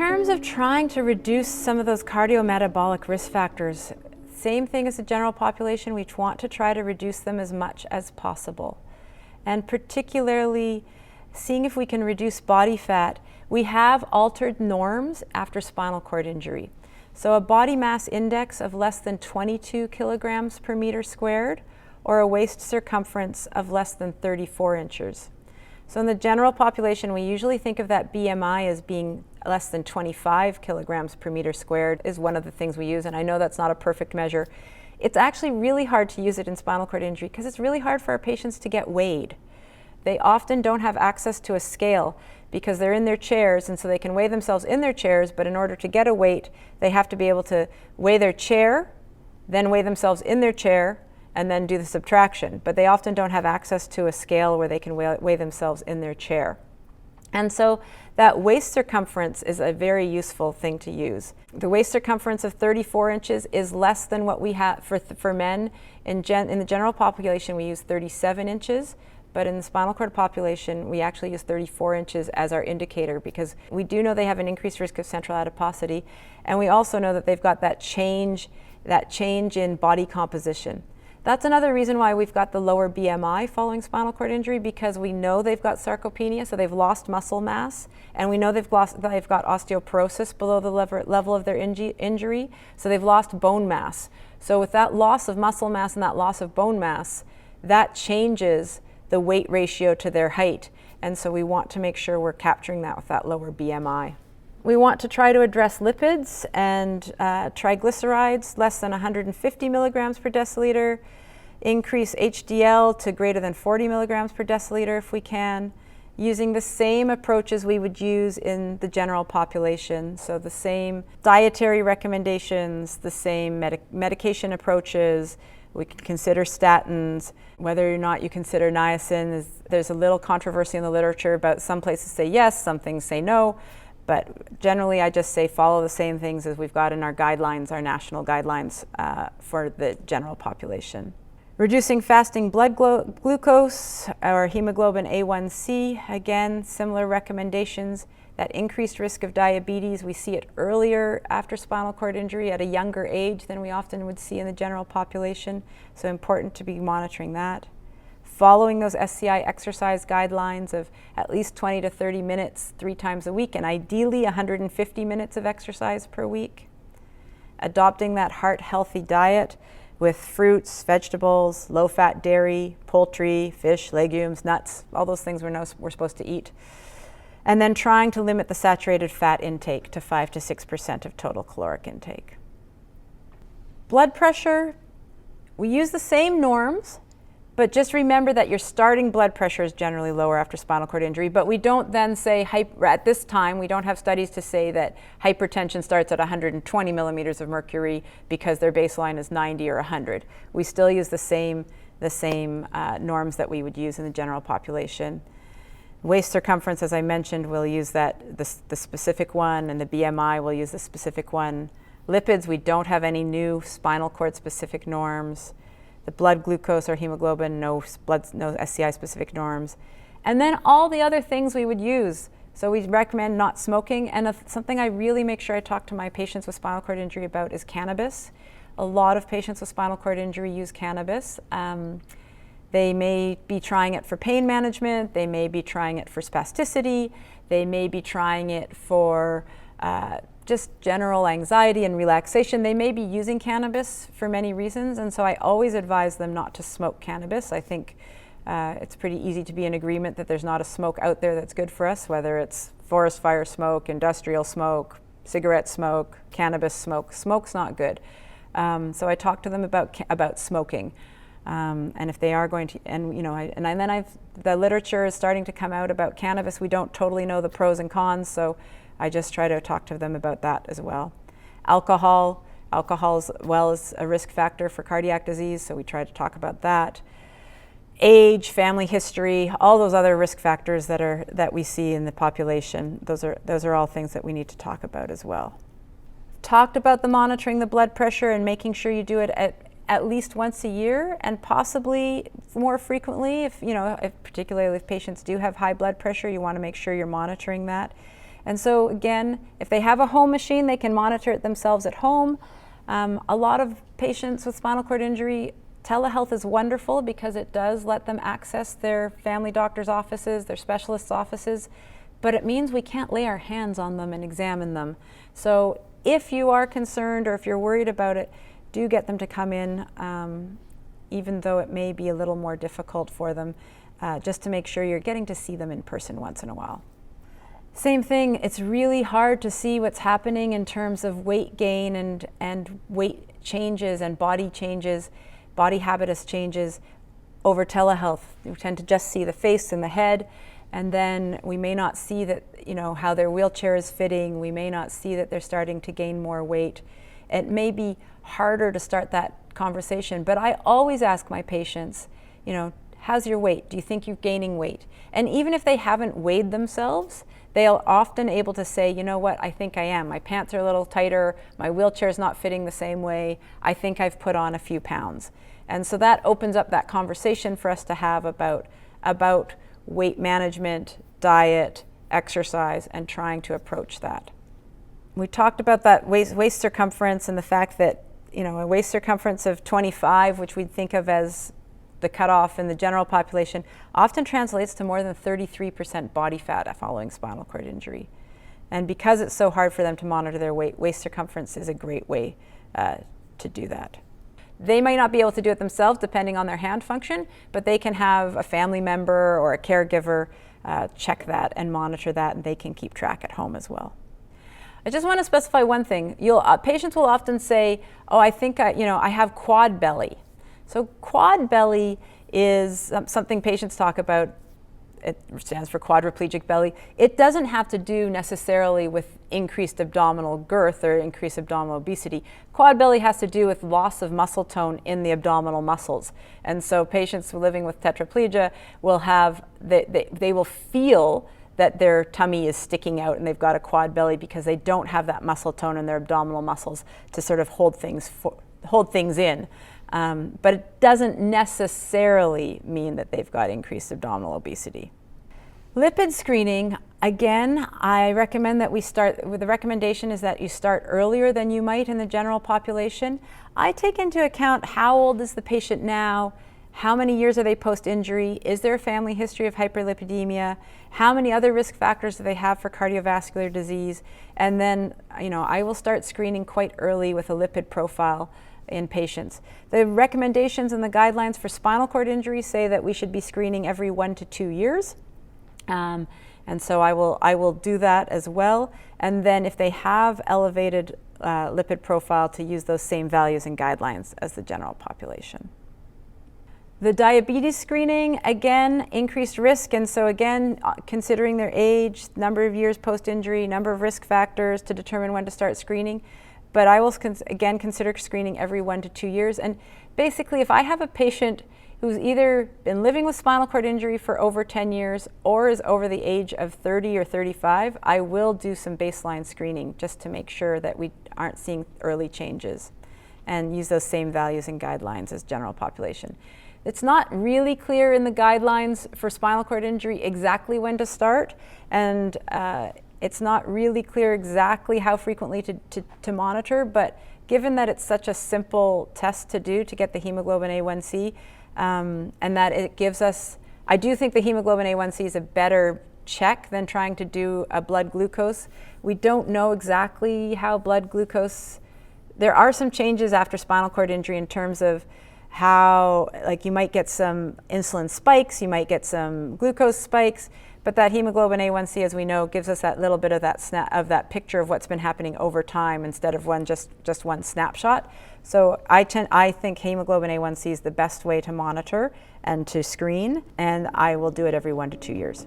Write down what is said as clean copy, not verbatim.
terms of trying to reduce some of those cardiometabolic risk factors, same thing as the general population, we want to try to reduce them as much as possible. And particularly seeing if we can reduce body fat. We have altered norms after spinal cord injury. So a body mass index of less than 22 kilograms per meter squared, or a waist circumference of less than 34 inches. So in the general population, we usually think of that BMI as being less than 25 kilograms per meter squared is one of the things we use, and I know that's not a perfect measure. It's actually really hard to use it in spinal cord injury because it's really hard for our patients to get weighed. They often don't have access to a scale because they're in their chairs, and so they can weigh themselves in their chairs, but in order to get a weight, they have to be able to weigh their chair, then weigh themselves in their chair, and then do the subtraction. But they often don't have access to a scale where they can weigh themselves in their chair. And so that waist circumference is a very useful thing to use. The waist circumference of 34 inches is less than what we have for men. In the general population, we use 37 inches. But in the spinal cord population, we actually use 34 inches as our indicator because we do know they have an increased risk of central adiposity, and we also know that they've got that change in body composition. That's another reason why we've got the lower BMI following spinal cord injury, because we know they've got sarcopenia, so they've lost muscle mass, and we know they've got osteoporosis below the level of their injury, so they've lost bone mass. So with that loss of muscle mass and that loss of bone mass, that changes the weight ratio to their height, and so we want to make sure we're capturing that with that lower BMI. We want to try to address lipids and triglycerides less than 150 milligrams per deciliter, increase HDL to greater than 40 milligrams per deciliter if we can, using the same approaches we would use in the general population. So the same dietary recommendations, the same medication approaches. We can consider statins. Whether or not you consider niacin, there's a little controversy in the literature about some places say yes, some things say no. But generally, I just say follow the same things as we've got in our guidelines, our national guidelines for the general population. Reducing fasting blood glucose or hemoglobin A1C, again, similar recommendations. That increased risk of diabetes, we see it earlier after spinal cord injury at a younger age than we often would see in the general population, so important to be monitoring that. Following those SCI exercise guidelines of at least 20 to 30 minutes 3 times a week, and ideally 150 minutes of exercise per week. Adopting that heart-healthy diet with fruits, vegetables, low-fat dairy, poultry, fish, legumes, nuts, all those things we're supposed to eat. And then trying to limit the saturated fat intake to 5 to 6% of total caloric intake. Blood pressure, we use the same norms, but just remember that your starting blood pressure is generally lower after spinal cord injury, but we don't then say, at this time, we don't have studies to say that hypertension starts at 120 millimeters of mercury because their baseline is 90 or 100. We still use the same norms that we would use in the general population. Waist circumference, as I mentioned, we'll use the specific one, and the BMI, we'll use the specific one. Lipids, we don't have any new spinal cord specific norms. The blood glucose or hemoglobin, no SCI specific norms. And then all the other things we would use. So we recommend not smoking, and something I really make sure I talk to my patients with spinal cord injury about is cannabis. A lot of patients with spinal cord injury use cannabis. They may be trying it for pain management, they may be trying it for spasticity, they may be trying it for just general anxiety and relaxation. They may be using cannabis for many reasons, and so I always advise them not to smoke cannabis. I think it's pretty easy to be in agreement that there's not a smoke out there that's good for us, whether it's forest fire smoke, industrial smoke, cigarette smoke, cannabis smoke. Smoke's not good. So I talk to them about smoking. And if they are going to, the literature is starting to come out about cannabis. We don't totally know the pros and cons, so I just try to talk to them about that as well. Alcohol as well is a risk factor for cardiac disease, so we try to talk about that. Age, family history, all those other risk factors that we see in the population, those are all things that we need to talk about as well. Talked about the monitoring the blood pressure and making sure you do it at least once a year, and possibly more frequently if particularly if patients do have high blood pressure, you want to make sure you're monitoring that. And so again, if they have a home machine, they can monitor it themselves at home. A lot of patients with spinal cord injury, telehealth is wonderful because it does let them access their family doctor's offices, their specialists' offices, but it means we can't lay our hands on them and examine them. So if you are concerned or if you're worried about it, do get them to come in, even though it may be a little more difficult for them, just to make sure you're getting to see them in person once in a while. Same thing, it's really hard to see what's happening in terms of weight gain and weight changes and body changes, body habitus changes over telehealth. We tend to just see the face and the head, and then we may not see that, how their wheelchair is fitting. We may not see that they're starting to gain more weight. It may be harder to start that conversation, but I always ask my patients, how's your weight? Do you think you're gaining weight? And even if they haven't weighed themselves, they'll often able to say, you know what, I think I am. My pants are a little tighter, my wheelchair is not fitting the same way, I think I've put on a few pounds. And so that opens up that conversation for us to have about weight management, diet, exercise, and trying to approach that. We talked about that waist circumference and the fact that, a waist circumference of 25, which we'd think of as the cutoff in the general population, often translates to more than 33% body fat following spinal cord injury. And because it's so hard for them to monitor their weight, waist circumference is a great way to do that. They might not be able to do it themselves depending on their hand function, but they can have a family member or a caregiver check that and monitor that, and they can keep track at home as well. I just want to specify one thing. Patients will often say, oh, I think I have quad belly. So quad belly is something patients talk about. It stands for quadriplegic belly. It doesn't have to do necessarily with increased abdominal girth or increased abdominal obesity. Quad belly has to do with loss of muscle tone in the abdominal muscles. And so patients living with tetraplegia will have, they will feel that their tummy is sticking out and they've got a quad belly because they don't have that muscle tone in their abdominal muscles to sort of hold things in. But it doesn't necessarily mean that they've got increased abdominal obesity. Lipid screening, again, I recommend that we start, the recommendation is that you start earlier than you might in the general population. I take into account how old is the patient now, how many years are they post-injury, is there a family history of hyperlipidemia, how many other risk factors do they have for cardiovascular disease, and then I will start screening quite early with a lipid profile in patients. The recommendations and the guidelines for spinal cord injury say that we should be screening every 1 to 2 years. And so I will do that as well. And then if they have elevated lipid profile, to use those same values and guidelines as the general population. The diabetes screening, again, increased risk. And so again, considering their age, number of years post-injury, number of risk factors to determine when to start screening. But I will, again, consider screening every 1 to 2 years. And basically, if I have a patient who's either been living with spinal cord injury for over 10 years or is over the age of 30 or 35, I will do some baseline screening just to make sure that we aren't seeing early changes and use those same values and guidelines as general population. It's not really clear in the guidelines for spinal cord injury exactly when to start, and it's not really clear exactly how frequently to monitor, but given that it's such a simple test to do to get the hemoglobin A1C, and that it gives us, I do think the hemoglobin A1C is a better check than trying to do a blood glucose. We don't know exactly how blood glucose, there are some changes after spinal cord injury in terms of how, like, you might get some insulin spikes, you might get some glucose spikes, but that hemoglobin A1C, as we know, gives us that little bit of that picture of what's been happening over time instead of just one snapshot. So I think hemoglobin A1C is the best way to monitor and to screen, and I will do it every 1 to 2 years.